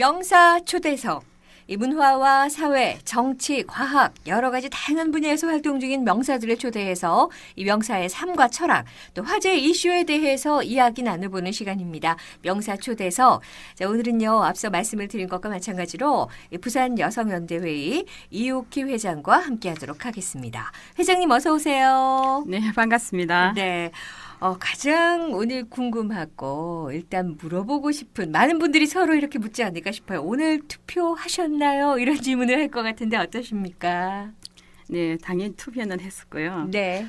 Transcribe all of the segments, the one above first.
명사 초대석. 이 문화와 사회, 정치, 과학 여러 가지 다양한 분야에서 활동 중인 명사들을 초대해서 이 명사의 삶과 철학 또 화제 이슈에 대해서 이야기 나눠보는 시간입니다. 명사 초대석. 자, 오늘은요 앞서 말씀을 드린 것과 마찬가지로 이 부산 여성연대회의 이옥희 회장과 함께하도록 하겠습니다. 회장님 어서 오세요. 네, 반갑습니다. 네. 가장 오늘 궁금하고 일단 물어보고 싶은 많은 분들이 서로 이렇게 묻지 않을까 싶어요. 오늘 투표하셨나요? 이런 질문을 할 것 같은데 어떠십니까? 네, 당연히 투표는 했었고요. 네.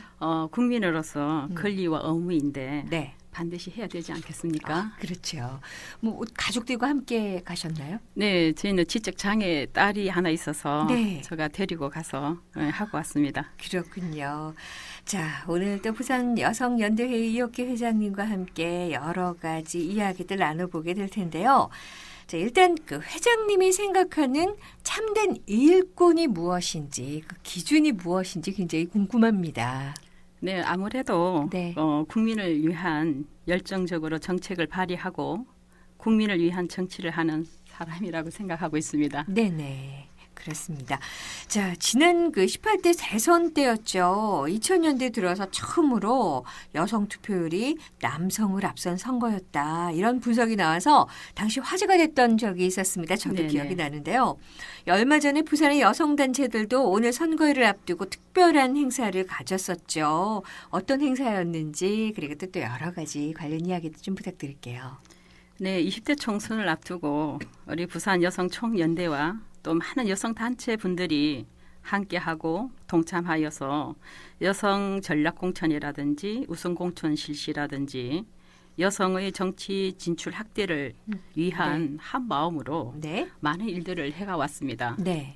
국민으로서 권리와 의무인데 네. 반드시 해야 되지 않겠습니까? 그렇죠. 뭐 가족들과 함께 가셨나요? 네, 저희는 지적 장애 딸이 하나 있어서 네. 제가 데리고 가서 하고 왔습니다. 그렇군요. 자, 오늘 또 부산 여성연대회 이옥희 회장님과 함께 여러 가지 이야기들 나눠보게 될 텐데요. 자, 일단 그 회장님이 생각하는 참된 일꾼이 무엇인지 그 기준이 무엇인지 굉장히 궁금합니다. 네, 아무래도 네. 국민을 위한 열정적으로 정책을 발의하고 국민을 위한 정치를 하는 사람이라고 생각하고 있습니다. 네네. 그렇습니다. 자, 지난 그 18대 대선 때였죠. 2000년대 들어서 처음으로 여성 투표율이 남성을 앞선 선거였다. 이런 분석이 나와서 당시 화제가 됐던 적이 있었습니다. 저도 네네. 기억이 나는데요. 얼마 전에 부산의 여성단체들도 오늘 선거일을 앞두고 특별한 행사를 가졌었죠. 어떤 행사였는지 그리고 또 여러 가지 관련 이야기도 좀 부탁드릴게요. 네, 20대 총선을 앞두고 우리 부산 여성총연대와 또 많은 여성 단체 분들이 함께하고 동참하여서 여성 전략 공천이라든지 우선 공천 실시라든지 여성의 정치 진출 확대를 위한 한 마음으로 네. 많은 일들을 해가 왔습니다. 네.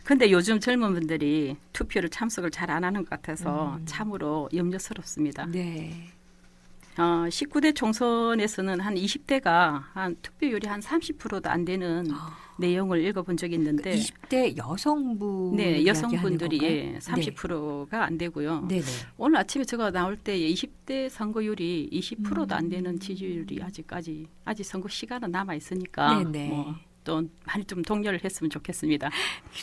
근데 요즘 젊은 분들이 투표를 참석을 잘 안 하는 것 같아서 참으로 염려스럽습니다. 네. 19대 총선에서는 한 20대가 한 투표율이 한 30%도 안 되는 내용을 읽어본 적이 있는데 20대 여성분 네, 여성분들이 30%가 안 되고요. 네네. 오늘 아침에 제가 나올 때 20대 선거율이 20%도 안 되는 지지율이 아직 선거 시간은 남아 있으니까 네네. 또 많이 좀 독려를 했으면 좋겠습니다.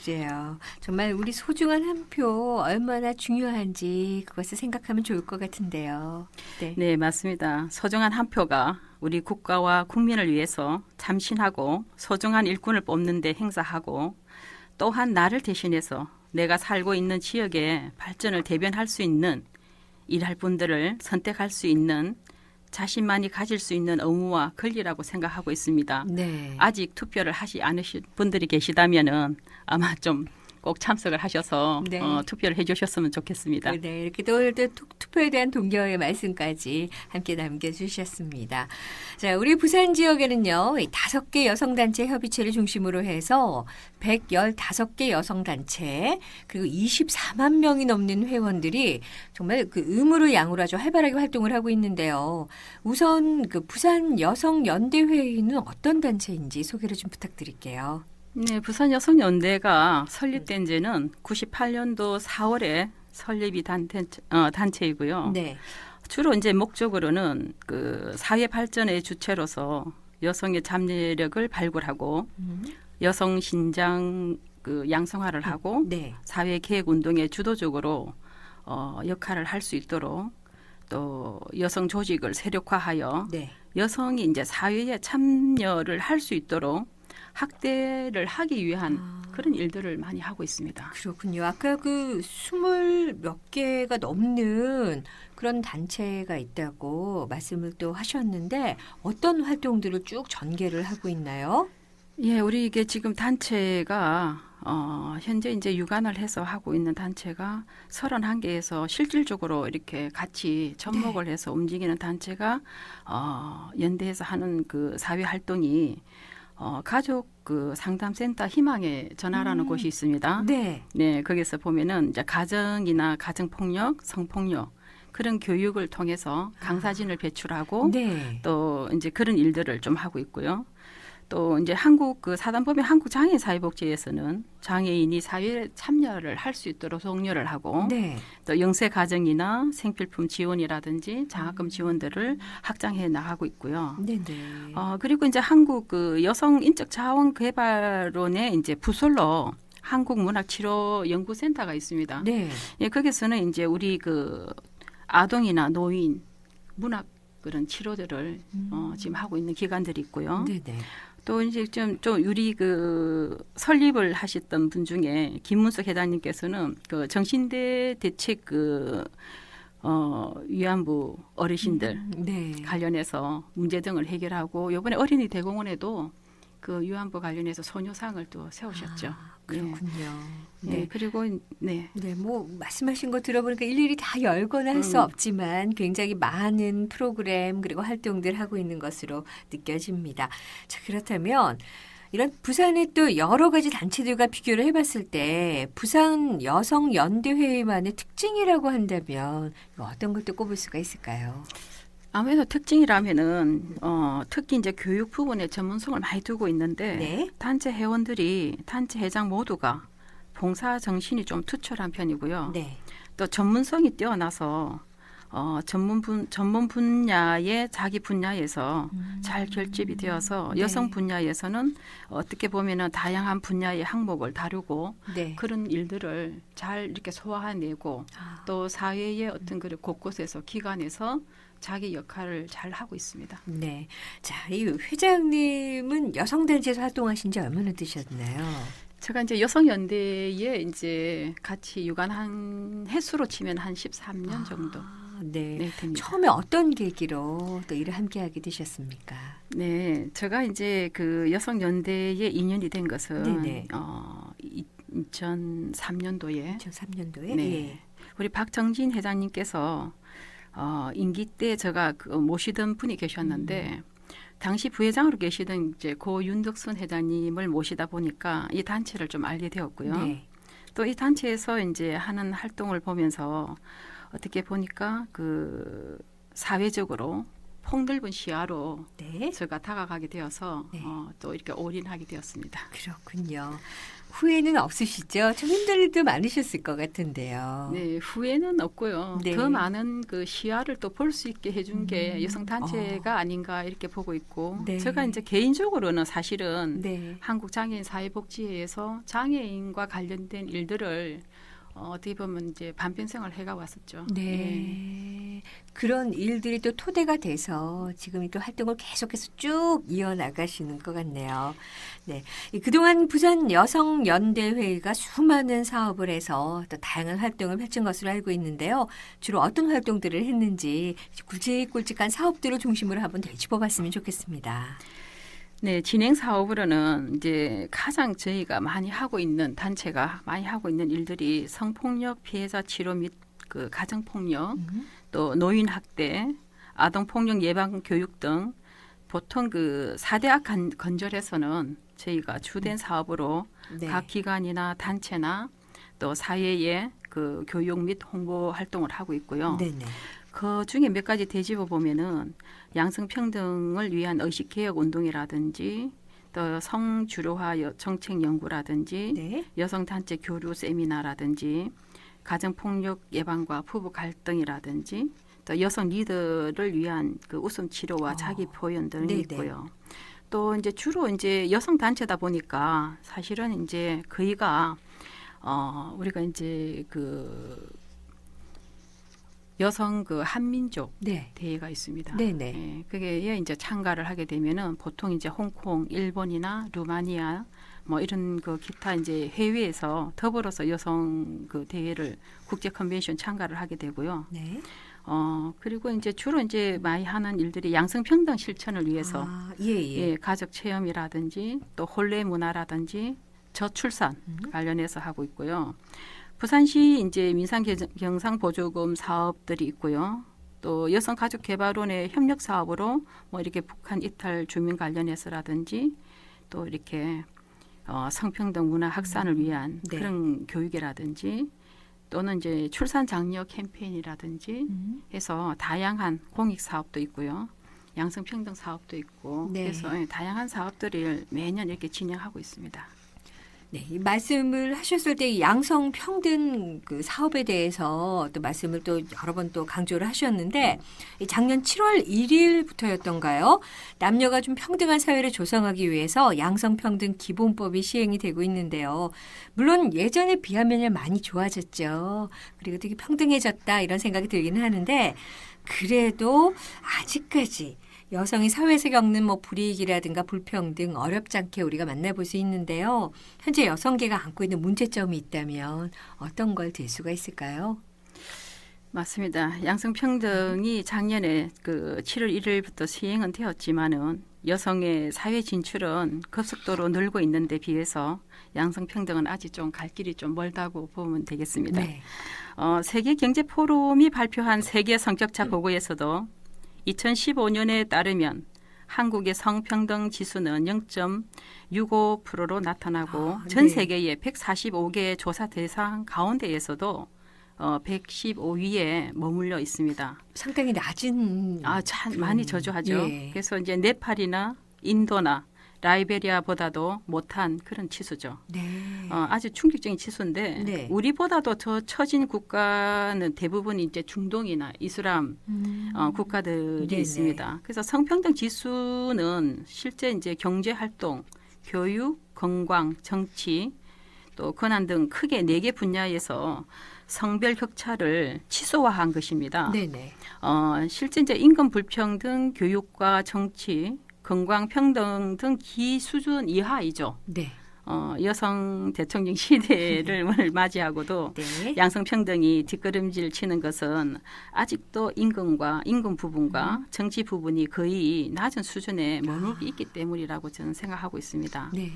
그래요. 정말 우리 소중한 한 표 얼마나 중요한지 그것을 생각하면 좋을 것 같은데요. 네. 네, 맞습니다. 소중한 한 표가 우리 국가와 국민을 위해서 참신하고 소중한 일꾼을 뽑는 데 행사하고 또한 나를 대신해서 내가 살고 있는 지역의 발전을 대변할 수 있는 일할 분들을 선택할 수 있는 자신만이 가질 수 있는 의무와 권리라고 생각하고 있습니다. 네. 아직 투표를 하지 않으신 분들이 계시다면은 아마 좀 꼭 참석을 하셔서 네. 투표를 해주셨으면 좋겠습니다. 네, 이렇게 또 오늘 또 투표에 대한 동료의 말씀까지 함께 남겨주셨습니다. 자, 우리 부산 지역에는요, 5개 여성단체 협의체를 중심으로 해서 115개 여성단체 그리고 24만 명이 넘는 회원들이 정말 그 의무를 양으로 아주 활발하게 활동을 하고 있는데요. 우선 그 부산 여성연대회의는 어떤 단체인지 소개를 좀 부탁드릴게요. 네, 부산 여성연대가 설립된 지는 98년도 4월에 설립이 단체이고요. 네. 주로 이제 목적으로는 그 사회 발전의 주체로서 여성의 잠재력을 발굴하고 여성 신장 그 양성화를 하고 네. 사회 개혁 운동에 주도적으로 역할을 할 수 있도록 또 여성 조직을 세력화하여 네. 여성이 이제 사회에 참여를 할 수 있도록 확대를 하기 위한 그런 일들을 많이 하고 있습니다. 그렇군요. 아까 그 20몇 개가 넘는 그런 단체가 있다고 말씀을 또 하셨는데 어떤 활동들을 쭉 전개를 하고 있나요? 예, 우리 이게 지금 단체가 현재 이제 유관을 해서 하고 있는 단체가 31개에서 실질적으로 이렇게 같이 접목을 해서 움직이는 단체가 연대에서 하는 그 사회 활동이 가족 그 상담센터 희망의 전화라는 곳이 있습니다. 네. 네, 거기서 보면은 이제 가정이나 가정폭력, 성폭력 그런 교육을 통해서 강사진을 배출하고 네. 또 이제 그런 일들을 좀 하고 있고요. 또 이제 한국 그 사단법인 한국장애인 사회복지에서는 장애인이 사회에 참여를 할 수 있도록 독려를 하고 네. 또 영세 가정이나 생필품 지원이라든지 장학금 지원들을 확장해 나가고 있고요. 네네. 그리고 이제 한국 그 여성 인적 자원 개발원의 이제 부설로 한국문학치료연구센터가 있습니다. 네. 예, 거기서는 이제 우리 그 아동이나 노인 문학 그런 치료들을 지금 하고 있는 기관들이 있고요. 네네. 또 이제 좀 우리 그 설립을 하셨던 분 중에 김문석 회장님께서는 그 정신대 대책 그 위안부 어르신들 네. 관련해서 문제 등을 해결하고 이번에 어린이 대공원에도 그 위안부 관련해서 소녀상을 또 세우셨죠. 그렇군요. 네. 네. 그리고 네. 네, 뭐 말씀하신 거 들어보니까 일일이 다 열거나 할 수 없지만 굉장히 많은 프로그램 그리고 활동들 하고 있는 것으로 느껴집니다. 자, 그렇다면 이런 부산의 또 여러 가지 단체들과 비교를 해봤을 때 부산 여성연대회의만의 특징이라고 한다면 어떤 것도 꼽을 수가 있을까요? 아무래도 특징이라면은 특히 이제 교육 부분에 전문성을 많이 두고 있는데 네. 단체 회원들이 단체 회장 모두가 봉사 정신이 좀 투철한 편이고요. 네. 또 전문성이 뛰어나서 전문 분야의 자기 분야에서 잘 결집이 되어서 네. 여성 분야에서는 어떻게 보면은 다양한 분야의 항목을 다루고 네. 그런 일들을 잘 이렇게 소화해내고 또 사회의 어떤 그 곳곳에서 기관에서 자기 역할을 잘 하고 있습니다. 네. 자, 이 회장님은 여성단체에서 활동하신 지 얼마나 되셨나요? 제가 이제 여성연대에 이제 같이 유관한 횟수로 치면 한 13년 정도 네. 네, 됩니다. 처음에 어떤 계기로 또 일을 함께하게 되셨습니까? 네, 제가 이제 그 여성연대에 인연이 된 것은 네네. 2003년도에 2003년도에 네, 예. 우리 박정진 회장님께서 임기 때 제가 그 모시던 분이 계셨는데 당시 부회장으로 계시던 이제 고 윤덕순 회장님을 모시다 보니까 이 단체를 좀 알게 되었고요. 네. 또 이 단체에서 이제 하는 활동을 보면서 어떻게 보니까 그 사회적으로 폭넓은 시야로 네. 제가 다가가게 되어서 네. 또 이렇게 올인하게 되었습니다. 그렇군요. 후회는 없으시죠? 좀 힘들 일도 많으셨을 것 같은데요. 네, 후회는 없고요. 네. 더 많은 그 시야를 또 볼 수 있게 해준 게 여성 단체가 아닌가 이렇게 보고 있고, 네. 제가 이제 개인적으로는 사실은 네. 한국장애인 사회복지회에서 장애인과 관련된 일들을 어떻게 보면 이제 반평생을 해가 왔었죠. 네. 그런 일들이 또 토대가 돼서 지금 또 활동을 계속해서 쭉 이어나가시는 것 같네요. 네. 그동안 부산 여성연대회의가 수많은 사업을 해서 또 다양한 활동을 펼친 것으로 알고 있는데요. 주로 어떤 활동들을 했는지 굵직굵직한 사업들을 중심으로 한번 되짚어봤으면 좋겠습니다. 네, 진행 사업으로는 이제 가장 저희가 많이 하고 있는 단체가 많이 하고 있는 일들이 성폭력 피해자 치료 및 그 가정폭력, 또 노인 학대, 아동폭력 예방 교육 등 보통 그 4대 악 건절에서는 저희가 주된 사업으로 네. 각 기관이나 단체나 또 사회에 그 교육 및 홍보 활동을 하고 있고요. 네네. 그 중에 몇 가지 되짚어 보면은 양성평등을 위한 의식개혁 운동이라든지 또 성주류화 정책 연구라든지 네. 여성단체 교류 세미나라든지 가정폭력 예방과 부부 갈등이라든지 또 여성 리더를 위한 그 웃음 치료와 자기 표현 등이 네네. 있고요. 또 이제 주로 이제 여성 단체다 보니까 사실은 이제 거의가 우리가 이제 그 여성 그 한민족 네. 대회가 있습니다. 네네. 예, 그게 이제 참가를 하게 되면은 보통 이제 홍콩, 일본이나 루마니아 뭐 이런 그 기타 이제 해외에서 더불어서 여성 그 대회를 국제 컨벤션 참가를 하게 되고요. 네. 그리고 이제 주로 이제 많이 하는 일들이 양성평등 실천을 위해서 예. 가족 체험이라든지 또 혼례 문화라든지 저출산 관련해서 하고 있고요. 부산시 이제 민상 경상 보조금 사업들이 있고요. 또 여성가족개발원의 협력 사업으로 뭐 이렇게 북한 이탈 주민 관련해서라든지 또 이렇게 성평등 문화 확산을 위한 네. 그런 교육이라든지 또는 이제 출산 장려 캠페인이라든지 해서 다양한 공익 사업도 있고요. 양성평등 사업도 있고 네. 그래서 다양한 사업들을 매년 이렇게 진행하고 있습니다. 네, 이 말씀을 하셨을 때 이 양성 평등 그 사업에 대해서 또 말씀을 또 여러 번 또 강조를 하셨는데 이 작년 7월 1일부터였던가요? 남녀가 좀 평등한 사회를 조성하기 위해서 양성 평등 기본법이 시행이 되고 있는데요. 물론 예전에 비하면 많이 좋아졌죠. 그리고 되게 평등해졌다 이런 생각이 들기는 하는데 그래도 아직까지 여성이 사회에서 겪는 뭐 불이익이라든가 불평등 어렵지 않게 우리가 만나볼 수 있는데요. 현재 여성계가 안고 있는 문제점이 있다면 어떤 걸 들 수가 있을까요? 맞습니다. 양성평등이 작년에 그 7월 1일부터 시행은 되었지만은 여성의 사회 진출은 급속도로 늘고 있는데 비해서 양성평등은 아직 좀 갈 길이 좀 멀다고 보면 되겠습니다. 네. 세계 경제 포럼이 발표한 세계 성격차 보고에서도 2015년에 따르면 한국의 성평등 지수는 0.65%로 나타나고 전 네. 세계의 145개 조사 대상 가운데에서도 115위에 머물러 있습니다. 상당히 낮은 참 많이 저조하죠. 예. 그래서 이제 네팔이나 인도나 라이베리아보다도 못한 그런 치수죠. 네. 아주 충격적인 치수인데 네. 우리보다도 더 처진 국가는 대부분 이제 중동이나 이슬람 국가들이 네네. 있습니다. 그래서 성평등 지수는 실제 이제 경제 활동, 교육, 건강, 정치, 또 권한 등 크게 4개 분야에서 성별 격차를 치소화한 것입니다. 네네. 실제 이제 임금 불평등, 교육과 정치, 건강 평등 등 기수준 이하이죠. 네. 여성 대통령 시대를 오늘 맞이하고도 네. 양성평등이 뒷걸음질 치는 것은 아직도 임금 부분과 정치 부분이 거의 낮은 수준에 머물고 있기 때문이라고 저는 생각하고 있습니다. 네.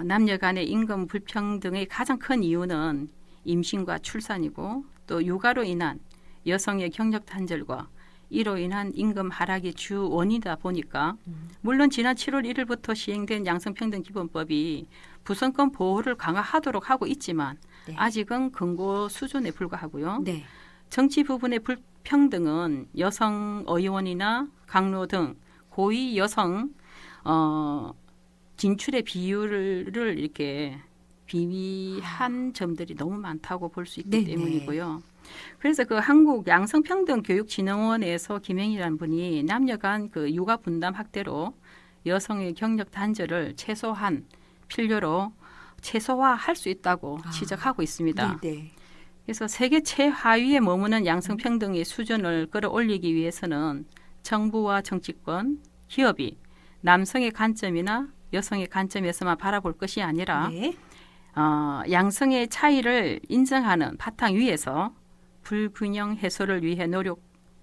남녀 간의 임금 불평등의 가장 큰 이유는 임신과 출산이고 또 육아로 인한 여성의 경력 단절과 이로 인한 임금 하락이 주 원인이다 보니까 물론 지난 7월 1일부터 시행된 양성평등 기본법이 부선권 보호를 강화하도록 하고 있지만 네. 아직은 근고 수준에 불과하고요. 네. 정치 부분의 불평등은 여성 의원이나 강로 등 고위 여성 진출의 비율을 이렇게 비위한 점들이 너무 많다고 볼 수 있기 네네. 때문이고요. 그래서 그 한국 양성평등교육진흥원에서 김영희라는 분이 남녀 간 그 육아 분담 확대로 여성의 경력 단절을 필요로 최소화할 수 있다고 지적하고 있습니다. 네. 그래서 세계 최하위에 머무는 양성평등의 수준을 끌어올리기 위해서는 정부와 정치권, 기업이 남성의 관점이나 여성의 관점에서만 바라볼 것이 아니라 네. 양성의 차이를 인정하는 바탕 위에서 불균형 해소를 위해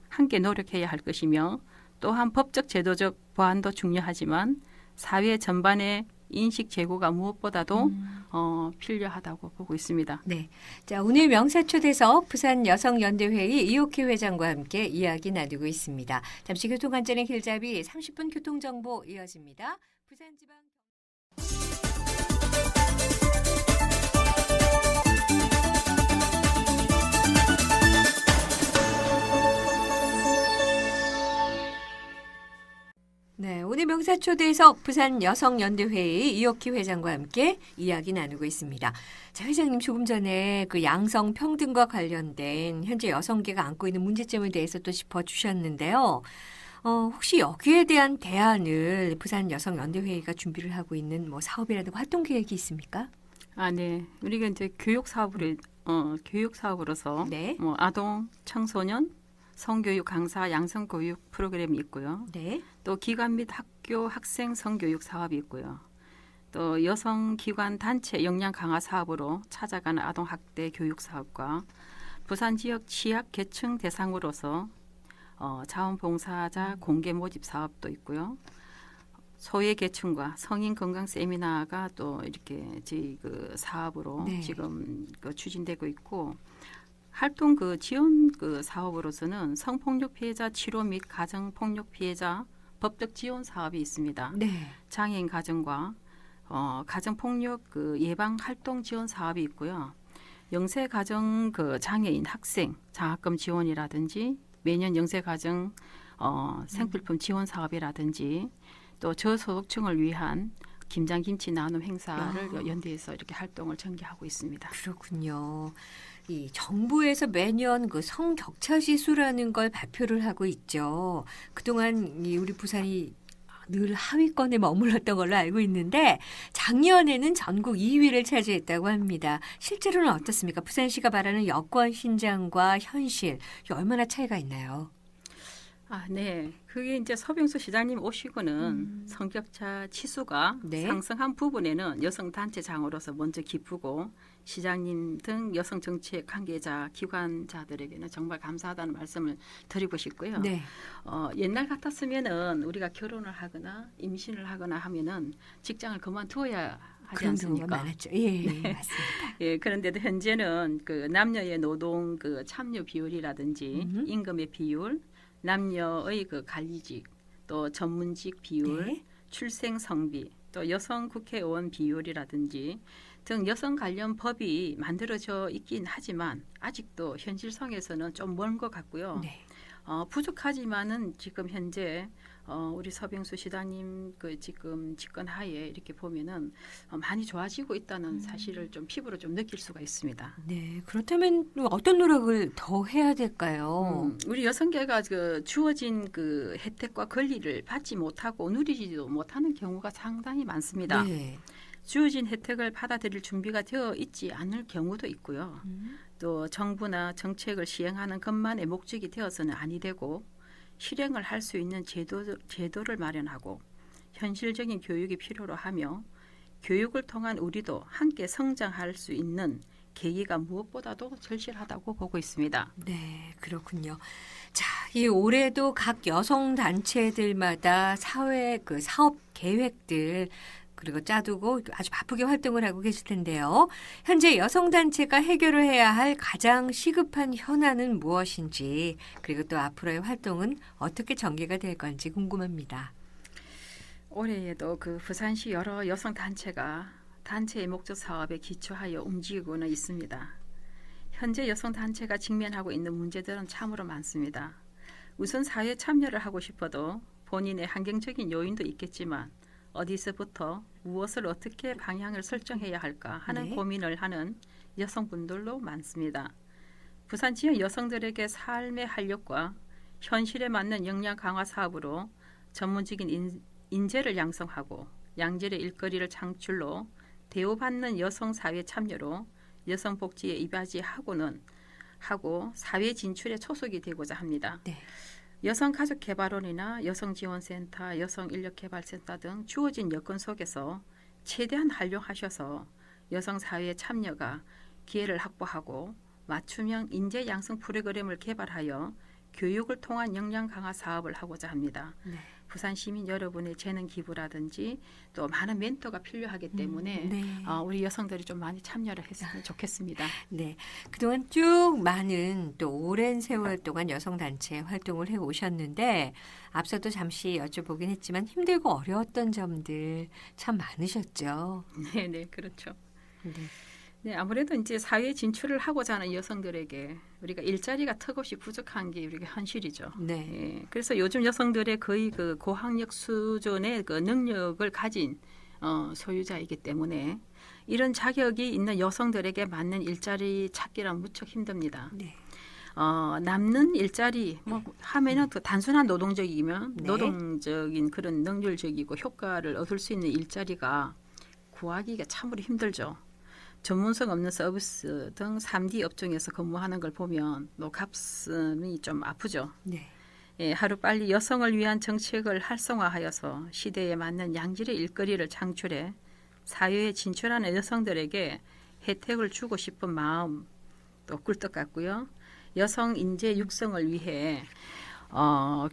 함께 노력해야 할 것이며 또한 법적 제도적 보완도 중요하지만 사회 전반의 인식 제고가 무엇보다도 필요하다고 보고 있습니다. 네. 자, 오늘 명사초대석 부산 여성연대회의 이옥희 회장과 함께 이야기 나누고 있습니다. 잠시 교통안전의 길잡이 30분 교통정보 이어집니다. 부산지방 네, 오늘 명사초대석 부산 여성연대회의 이옥희 회장과 함께 이야기 나누고 있습니다. 자, 회장님 조금 전에 그 양성 평등과 관련된 현재 여성계가 안고 있는 문제점에 대해서 또 짚어주셨는데요. 혹시 여기에 대한 대안을 부산 여성연대회의가 준비를 하고 있는 뭐 사업이라든가 활동 계획이 있습니까? 네. 우리가 이제 교육 사업으로서 네. 아동, 청소년, 성교육 강사 양성교육 프로그램이 있고요. 네. 또 기관 및 학교 학생 성교육 사업이 있고요. 또 여성 기관 단체 역량 강화 사업으로 찾아가는 아동 학대 교육 사업과 부산 지역 취약 계층 대상으로서 자원봉사자 공개 모집 사업도 있고요. 소외 계층과 성인 건강 세미나가 또 이렇게 저희 그 사업으로 네. 지금 추진되고 있고 활동 지원 사업으로서는 성폭력 피해자 치료 및 가정폭력 피해자 법적 지원 사업이 있습니다. 네. 장애인 가정과 가정폭력 예방 활동 지원 사업이 있고요. 영세 가정 장애인 학생 장학금 지원이라든지 매년 영세 가정 생필품 지원 사업이라든지 또 저소득층을 위한 김장김치 나눔 행사를 연대해서 이렇게 활동을 전개하고 있습니다. 그렇군요. 이 정부에서 매년 그 성격차 지수라는 걸 발표를 하고 있죠. 그동안 이 우리 부산이 늘 하위권에 머물렀던 걸로 알고 있는데 작년에는 전국 2위를 차지했다고 합니다. 실제로는 어떻습니까? 부산시가 바라는 여권 신장과 현실 이게 얼마나 차이가 있나요? 네. 그게 이제 서병수 시장님 오시고는 성격차 지수가 네. 상승한 부분에는 여성 단체장으로서 먼저 기쁘고 시장님 등 여성 정책 관계자 기관자들에게는 정말 감사하다는 말씀을 드리고 싶고요. 네. 옛날 같았으면은 우리가 결혼을 하거나 임신을 하거나 하면은 직장을 그만두어야 하지 그런 경우가 않습니까? 많았죠. 예, 맞습니다. 예, 그런데도 현재는 그 남녀의 노동 그 참여 비율이라든지 임금의 비율, 남녀의 그 관리직, 또 전문직 비율, 네. 출생 성비, 또 여성 국회의원 비율이라든지 등 여성 관련 법이 만들어져 있긴 하지만 아직도 현실성에서는 좀 먼 것 같고요. 네. 부족하지만은 지금 현재 우리 서병수 시장님 그 지금 집권하에 이렇게 보면은 많이 좋아지고 있다는 사실을 좀 피부로 좀 느낄 수가 있습니다. 네. 그렇다면 어떤 노력을 더 해야 될까요? 우리 여성계가 그 주어진 그 혜택과 권리를 받지 못하고 누리지도 못하는 경우가 상당히 많습니다. 네. 주어진 혜택을 받아들일 준비가 되어 있지 않을 경우도 있고요. 또 정부나 정책을 시행하는 것만의 목적이 되어서는 아니 되고 실행을 할 수 있는 제도를 마련하고 현실적인 교육이 필요로 하며 교육을 통한 우리도 함께 성장할 수 있는 계기가 무엇보다도 절실하다고 보고 있습니다. 네, 그렇군요. 자, 이 올해도 각 여성 단체들마다 사회 그 사업 계획들 그리고 짜두고 아주 바쁘게 활동을 하고 계실 텐데요. 현재 여성단체가 해결을 해야 할 가장 시급한 현안은 무엇인지 그리고 또 앞으로의 활동은 어떻게 전개가 될 건지 궁금합니다. 올해에도 그 부산시 여러 여성단체가 단체의 목적 사업에 기초하여 움직이고는 있습니다. 현재 여성단체가 직면하고 있는 문제들은 참으로 많습니다. 우선 사회 참여를 하고 싶어도 본인의 환경적인 요인도 있겠지만 어디서부터 무엇을 어떻게 방향을 설정해야 할까 하는 네. 고민을 하는 여성분들도 많습니다. 부산 지역 여성들에게 삶의 활력과 현실에 맞는 역량 강화 사업으로 전문적인 인재를 양성하고 양질의 일거리를 창출로 대우받는 여성 사회 참여로 여성 복지에 하고 사회 진출에 초석이 되고자 합니다. 네. 여성가족개발원이나 여성지원센터, 여성인력개발센터 등 주어진 여건 속에서 최대한 활용하셔서 여성사회의 참여가 기회를 확보하고 맞춤형 인재 양성 프로그램을 개발하여 교육을 통한 역량 강화 사업을 하고자 합니다. 네. 부산 시민 여러분의 재능 기부라든지 또 많은 멘토가 필요하기 때문에 네. 우리 여성들이 좀 많이 참여를 했으면 좋겠습니다. 네. 그동안 쭉 많은 또 오랜 세월 동안 여성단체 활동을 해 오셨는데 앞서도 잠시 여쭤보긴 했지만 힘들고 어려웠던 점들 참 많으셨죠. 네, 네, 그렇죠. 네. 네, 아무래도 이제 사회 진출을 하고자 하는 여성들에게 우리가 일자리가 턱없이 부족한 게 우리가 현실이죠. 네. 예, 그래서 요즘 여성들의 거의 그 고학력 수준의 그 능력을 가진 소유자이기 때문에 이런 자격이 있는 여성들에게 맞는 일자리 찾기란 무척 힘듭니다. 네. 남는 일자리 하면은 또 단순한 노동적이면 네. 노동적인 그런 능률적이고 효과를 얻을 수 있는 일자리가 구하기가 참으로 힘들죠. 전문성 없는 서비스 등 3D 업종에서 근무하는 걸 보면 가슴이 좀 아프죠. 네. 예, 하루빨리 여성을 위한 정책을 활성화하여서 시대에 맞는 양질의 일거리를 창출해 사회에 진출하는 여성들에게 혜택을 주고 싶은 마음 또 꿀떡 같고요. 여성 인재 육성을 위해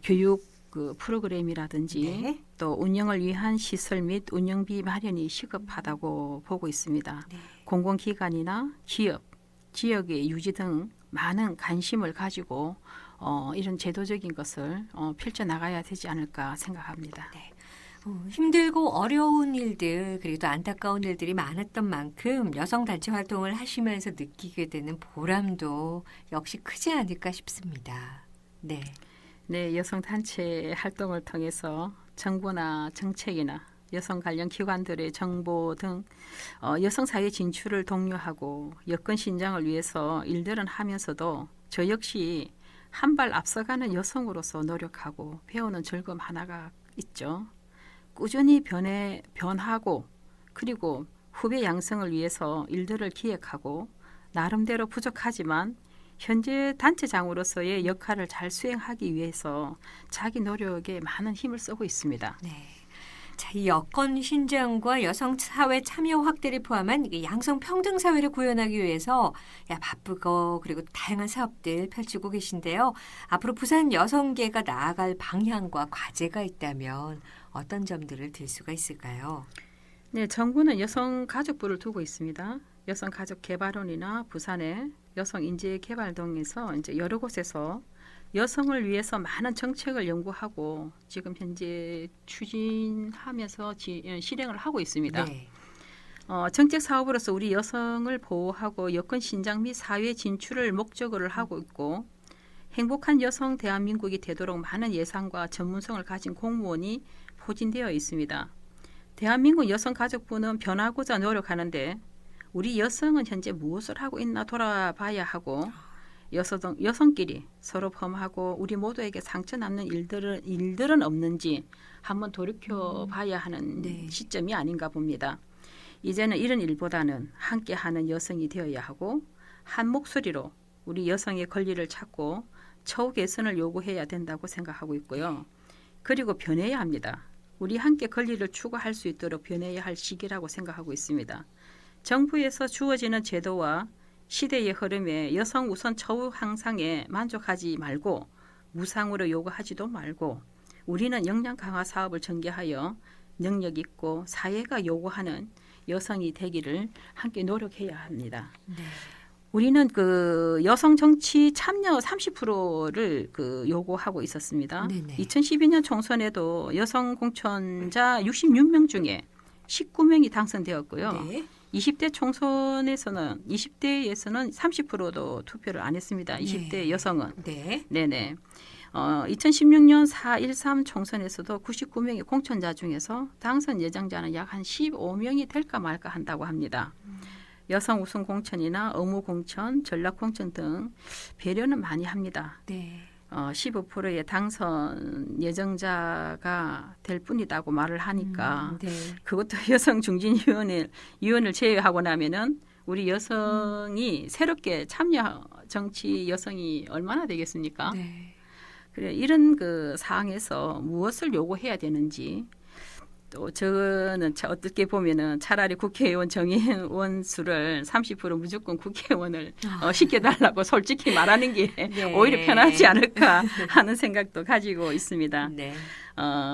교육 그 프로그램이라든지 네. 또 운영을 위한 시설 및 운영비 마련이 시급하다고 보고 있습니다. 네. 공공기관이나 기업, 지역의 유지 등 많은 관심을 가지고 이런 제도적인 것을 펼쳐나가야 되지 않을까 생각합니다. 네. 힘들고 어려운 일들 그리고 또 안타까운 일들이 많았던 만큼 여성단체 활동을 하시면서 느끼게 되는 보람도 역시 크지 않을까 싶습니다. 네. 네, 여성 단체 활동을 통해서 정부나 정책이나 여성 관련 기관들의 정보 등 여성 사회 진출을 독려하고 여건 신장을 위해서 일들은 하면서도 저 역시 한 발 앞서가는 여성으로서 노력하고 배우는 즐거움 하나가 있죠. 꾸준히 변하고 그리고 후배 양성을 위해서 일들을 기획하고 나름대로 부족하지만 현재 단체장으로서의 역할을 잘 수행하기 위해서 자기 노력에 많은 힘을 쓰고 있습니다. 네. 자, 이 여건 신장과 여성 사회 참여 확대를 포함한 이게 양성 평등 사회를 구현하기 위해서 바쁘고 그리고 다양한 사업들 펼치고 계신데요. 앞으로 부산 여성계가 나아갈 방향과 과제가 있다면 어떤 점들을 들 수가 있을까요? 네, 정부는 여성가족부를 두고 있습니다. 여성가족개발원이나 부산의 여성인재개발동에서 이제 여러 곳에서 여성을 위해서 많은 정책을 연구하고 지금 현재 추진하면서 실행을 하고 있습니다. 네. 정책 사업으로서 우리 여성을 보호하고 여건 신장 및 사회 진출을 목적으로 하고 있고 행복한 여성 대한민국이 되도록 많은 예산과 전문성을 가진 공무원이 포진되어 있습니다. 대한민국 여성가족부는 변하고자 노력하는데 우리 여성은 현재 무엇을 하고 있나 돌아봐야 하고 여성끼리 서로 범하고 우리 모두에게 상처 남는 일들은 없는지 한번 돌이켜봐야 하는 네. 시점이 아닌가 봅니다. 이제는 이런 일보다는 함께하는 여성이 되어야 하고 한 목소리로 우리 여성의 권리를 찾고 처우 개선을 요구해야 된다고 생각하고 있고요. 그리고 변해야 합니다. 우리 함께 권리를 추구할 수 있도록 변해야 할 시기라고 생각하고 있습니다. 정부에서 주어지는 제도와 시대의 흐름에 여성 우선 처우 향상에 만족하지 말고 무상으로 요구하지도 말고 우리는 역량 강화 사업을 전개하여 능력 있고 사회가 요구하는 여성이 되기를 함께 노력해야 합니다. 네. 우리는 그 여성 정치 참여 30%를 요구하고 있었습니다. 네네. 2012년 총선에도 여성 공천자 66명 중에 19명이 당선되었고요. 네. 20대 총선에서는 20대에서는 30%도 투표를 안 했습니다. 20대 네. 여성은. 네. 네네. 2016년 4.13 총선에서도 99명의 공천자 중에서 당선 예정자는 약 한 15명이 될까 말까 한다고 합니다. 여성 우선 공천이나 의무 공천, 전략 공천 등 배려는 많이 합니다. 네. 15%의 당선 예정자가 될 뿐이라고 말을 하니까 네. 그것도 여성 중진위원을 제외하고 나면은 우리 여성이 새롭게 참여 정치 여성이 얼마나 되겠습니까? 네. 그래 이런 그 사항에서 무엇을 요구해야 되는지 또 저는 어떻게 보면은 차라리 국회의원 정의원 수를 30% 무조건 국회의원을 시켜달라고 솔직히 말하는 게 네. 오히려 편하지 않을까 하는 생각도 가지고 있습니다. 네.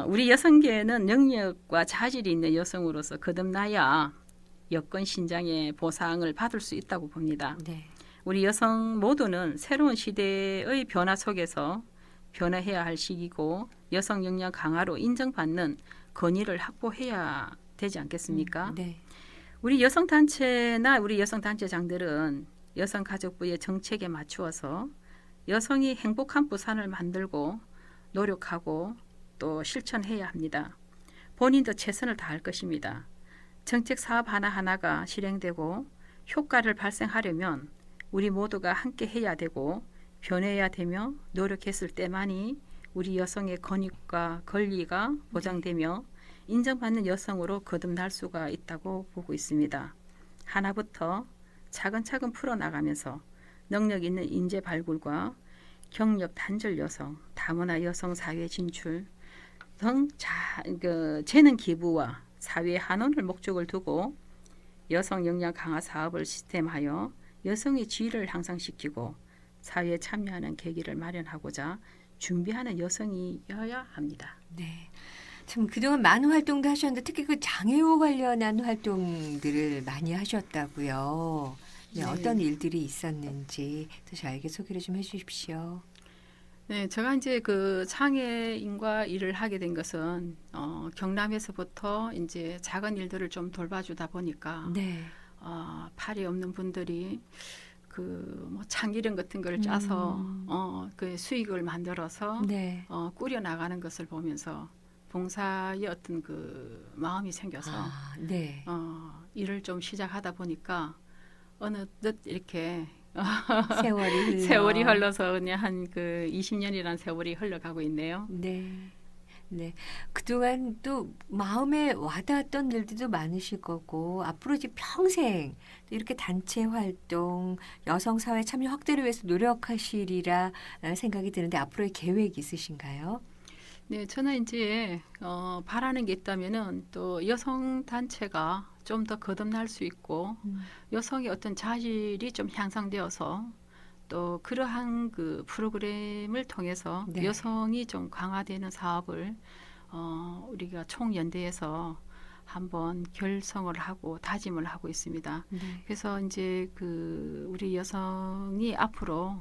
우리 여성계는 능력과 자질이 있는 여성으로서 거듭나야 여건 신장의 보상을 받을 수 있다고 봅니다. 네. 우리 여성 모두는 새로운 시대의 변화 속에서 변화해야 할 시기고 여성 역량 강화로 인정받는 권위를 확보해야 되지 않겠습니까? 네. 우리 여성단체나 우리 여성단체장들은 여성가족부의 정책에 맞추어서 여성이 행복한 부산을 만들고 노력하고 또 실천해야 합니다. 본인도 최선을 다할 것입니다. 정책 사업 하나하나가 실행되고 효과를 발생하려면 우리 모두가 함께 해야 되고 변해야 되며 노력했을 때만이 우리 여성의 권익과 권리가 보장되며 인정받는 여성으로 거듭날 수가 있다고 보고 있습니다. 하나부터 차근차근 풀어나가면서 능력 있는 인재 발굴과 경력 단절 여성, 다문화 여성 사회 진출 등 재능 기부와 사회 환원을 목적을 두고 여성 역량 강화 사업을 시스템하여 여성의 지위를 향상시키고 사회에 참여하는 계기를 마련하고자 준비하는 여성이어야 합니다. 네. 참 그동안 많은 활동도 하셨는데 특히 그 장애우 관련한 활동들을 많이 하셨다고요. 네, 네. 어떤 일들이 있었는지 더 저에게 소개를 좀 해주십시오. 네, 제가 이제 그 장애인과 일을 하게 된 것은 경남에서부터 이제 작은 일들을 좀 돌봐주다 보니까 네. 팔이 없는 분들이 그 뭐 참기름 같은 걸 짜서 그 수익을 만들어서 네. 꾸려 나가는 것을 보면서 봉사의 어떤 그 마음이 생겨서 아, 네. 일을 좀 시작하다 보니까 어느덧 이렇게 세월이 흘러. 흘러서 그냥 한 그 20년이라는 세월이 흘러가고 있네요. 네. 네. 그동안 또 마음에 와닿았던 일들도 많으실 거고, 앞으로 이제 평생 또 이렇게 단체 활동, 여성 사회 참여 확대를 위해서 노력하시리라 생각이 드는데, 앞으로의 계획 있으신가요? 네, 저는 이제 바라는 게 있다면은 또 여성 단체가 좀 더 거듭날 수 있고 여성의 어떤 자질이 좀 향상되어서 또 그러한 그 프로그램을 통해서 네. 여성이 좀 강화되는 사업을 우리가 총연대에서 한번 결성을 하고 다짐을 하고 있습니다. 네. 그래서 이제 그 우리 여성이 앞으로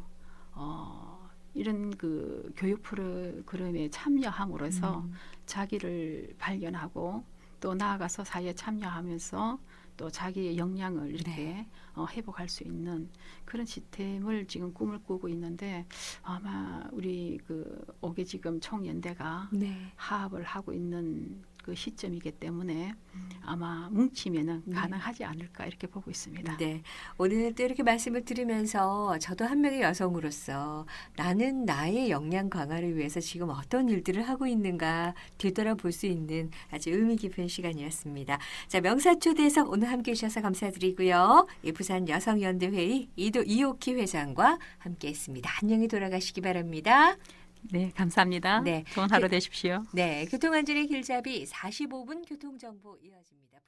이런 그 교육 프로그램에 참여함으로써 자기를 발견하고 또 나아가서 사회에 참여하면서 또 자기의 역량을 이렇게 네. 회복할 수 있는 그런 시스템을 지금 꿈을 꾸고 있는데 아마 우리 그 5개 지금 총연대가 네. 하합을 하고 있는 그 시점이기 때문에 아마 뭉치면은 네. 가능하지 않을까 이렇게 보고 있습니다. 네. 오늘 또 이렇게 말씀을 들으면서 저도 한 명의 여성으로서 나는 나의 역량 강화를 위해서 지금 어떤 일들을 하고 있는가 뒤돌아볼 수 있는 아주 의미 깊은 시간이었습니다. 자, 명사초대석 오늘 함께 해주셔서 감사드리고요. 이 부산 여성연대회의 이옥희 회장과 함께했습니다. 안녕히 돌아가시기 바랍니다. 네, 감사합니다. 네. 좋은 하루 되십시오. 네, 교통안전의 길잡이 45분 교통정보 이어집니다.